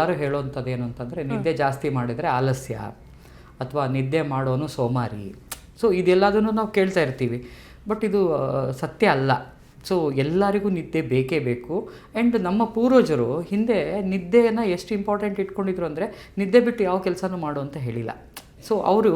ಎಲ್ಲರೂ ಹೇಳೋವಂಥದ್ದು ಏನು ಅಂತಂದರೆ, ನಿದ್ದೆ ಜಾಸ್ತಿ ಮಾಡಿದರೆ ಆಲಸ್ಯ ಅಥವಾ ನಿದ್ದೆ ಮಾಡೋನು ಸೋಮಾರಿ. ಸೊ ಇದೆಲ್ಲದನ್ನು ನಾವು ಕೇಳ್ತಾ ಇರ್ತೀವಿ, ಬಟ್ ಇದು ಸತ್ಯ ಅಲ್ಲ. ಸೊ ಎಲ್ಲರಿಗೂ ನಿದ್ದೆ ಬೇಕೇ ಬೇಕು. ಆ್ಯಂಡ್ ನಮ್ಮ ಪೂರ್ವಜರು ಹಿಂದೆ ನಿದ್ದೆಯನ್ನು ಎಷ್ಟು ಇಂಪಾರ್ಟೆಂಟ್ ಇಟ್ಕೊಂಡಿದ್ರು ಅಂದರೆ, ನಿದ್ದೆ ಬಿಟ್ಟು ಯಾವ ಕೆಲಸನೂ ಮಾಡು ಅಂತ ಹೇಳಿಲ್ಲ. ಸೊ ಅವರು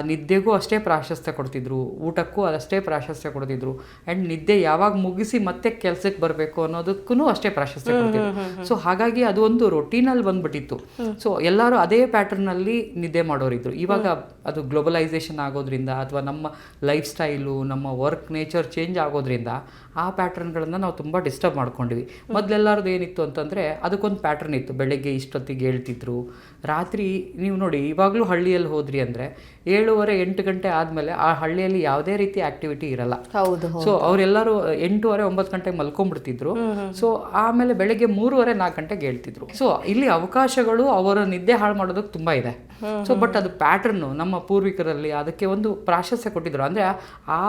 ನಿದ್ದೆಗೂ ಅಷ್ಟೇ ಪ್ರಾಶಸ್ತ್ಯ ಕೊಡ್ತಿದ್ರು, ಊಟಕ್ಕೂ ಅಷ್ಟೇ ಪ್ರಾಶಸ್ತ್ಯ ಕೊಡ್ತಿದ್ರು, ಆ್ಯಂಡ್ ನಿದ್ದೆ ಯಾವಾಗ ಮುಗಿಸಿ ಮತ್ತೆ ಕೆಲಸಕ್ಕೆ ಬರಬೇಕು ಅನ್ನೋದಕ್ಕೂ ಅಷ್ಟೇ ಪ್ರಾಶಸ್ತ್ಯ ಕೊಡ್ತಿದ್ರು. ಸೊ ಹಾಗಾಗಿ ಅದು ಒಂದು ರೊಟೀನಲ್ಲಿ ಬಂದ್ಬಿಟ್ಟಿತ್ತು. ಸೊ ಎಲ್ಲರೂ ಅದೇ ಪ್ಯಾಟರ್ನಲ್ಲಿ ನಿದ್ದೆ ಮಾಡೋರಿದ್ರು. ಇವಾಗ ಅದು ಗ್ಲೋಬಲೈಸೇಷನ್ ಆಗೋದ್ರಿಂದ ಅಥವಾ ನಮ್ಮ ಲೈಫ್ ಸ್ಟೈಲು, ನಮ್ಮ ವರ್ಕ್ ನೇಚರ್ ಚೇಂಜ್ ಆಗೋದ್ರಿಂದ ಆ ಪ್ಯಾಟ್ರನ್ಗಳನ್ನು ನಾವು ತುಂಬ ಡಿಸ್ಟರ್ಬ್ ಮಾಡ್ಕೊಂಡ್ವಿ. ಮೊದಲೆಲ್ಲರದು ಏನಿತ್ತು ಅಂತಂದರೆ, ಅದಕ್ಕೊಂದು ಪ್ಯಾಟ್ರನ್ ಇತ್ತು. ಬೆಳಗ್ಗೆ ಇಷ್ಟೊತ್ತಿಗೆ ಹೇಳ್ತಿದ್ರು, ರಾತ್ರಿ ನೀವು ನೋಡಿ ಇವಾಗಲೂ ಹಳ್ಳಿಯಲ್ಲಿ ಹೋದ್ರಿ ಅಂದರೆ 7:30-8 ಗಂಟೆ ಆದಮೇಲೆ ಆ ಹಳ್ಳಿಯಲ್ಲಿ ಯಾವುದೇ ರೀತಿ ಆಕ್ಟಿವಿಟಿ ಇರಲ್ಲ. ಸೊ ಅವರೆಲ್ಲರೂ 8:30-9 ಗಂಟೆಗೆ ಮಲ್ಕೊಂಡ್ಬಿಡ್ತಿದ್ರು. ಸೊ ಆಮೇಲೆ ಬೆಳಗ್ಗೆ 3:30-4 ಗಂಟೆಗೆ ಹೇಳ್ತಿದ್ರು. ಸೊ ಇಲ್ಲಿ ಅವಕಾಶಗಳು ಅವರ ನಿದ್ದೆ ಹಾಳು ಮಾಡೋದಕ್ಕೆ ತುಂಬ ಇದೆ. ಸೊ ಬಟ್ ಅದು ಪ್ಯಾಟ್ರನ್ನು ನಮ್ಮ ಪೂರ್ವಿಕರಲ್ಲಿ ಅದಕ್ಕೆ ಒಂದು ಪ್ರಾಶಸ್ತ್ಯ ಕೊಟ್ಟಿದ್ರು. ಅಂದರೆ ಆ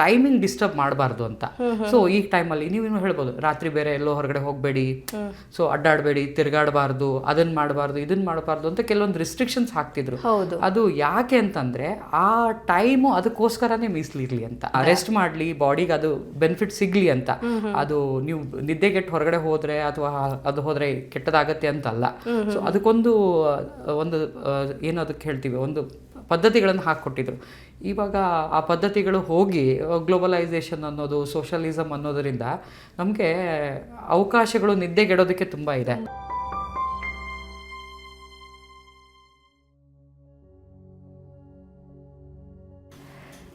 ಟೈಮಿಂಗ್ ಡಿಸ್ಟರ್ಬ್ ಮಾಡಬಾರ್ದು ಅಂತ. ಸೊ ಈ ಟೈಮಲ್ಲಿ ನೀವು ಹೇಳ್ಬೋದು, ರಾತ್ರಿ ಬೇರೆ ಎಲ್ಲೋ ಹೊರಗಡೆ ಹೋಗಬೇಡಿ, ಸೊ ಅಡ್ಡಾಡಬೇಡಿ, ತಿರುಗಾಡಬಾರ್ದು, ಅದನ್ನು ಮಾಡಬಾರ್ದು, ಇದನ್ನು ಮಾಡಬಾರ್ದು ಅಂತ ಕೆಲವೊಂದು ರಿಸ್ಟ್ರಿಕ್ಷನ್ಸ್ ಹಾಕ್ತಿದ್ರು. ಅದು ಯಾಕೆ ಅಂತಂದರೆ, ಆ ಟೈಮು ಅದಕ್ಕೋಸ್ಕರನೇ ಮೀಸಲಿರಲಿ ಅಂತ, ರೆಸ್ಟ್ ಮಾಡಲಿ, ಬಾಡಿಗೆ ಅದು ಬೆನಿಫಿಟ್ ಸಿಗಲಿ ಅಂತ. ಅದು ನೀವು ನಿದ್ದೆಗೆಟ್ಟು ಹೊರಗಡೆ ಹೋದರೆ ಅಥವಾ ಅದು ಹೋದರೆ ಕೆಟ್ಟದಾಗತ್ತೆ ಅಂತಲ್ಲ. ಸೊ ಅದಕ್ಕೊಂದು ಏನು ಅದಕ್ಕೆ ಹೇಳ್ತೀವಿ, ಒಂದು ಪದ್ಧತಿಗಳನ್ನು ಹಾಕ್ಕೊಟ್ಟಿದ್ರು. ಇವಾಗ ಆ ಪದ್ಧತಿಗಳು ಹೋಗಿ ಗ್ಲೋಬಲೈಸೇಷನ್ ಅನ್ನೋದು, ಸೋಷಲಿಸಮ್ ಅನ್ನೋದರಿಂದ ನಮಗೆ ಅವಕಾಶಗಳು ನಿದ್ದೆಗೆಡೋದಕ್ಕೆ ತುಂಬ ಇದೆ.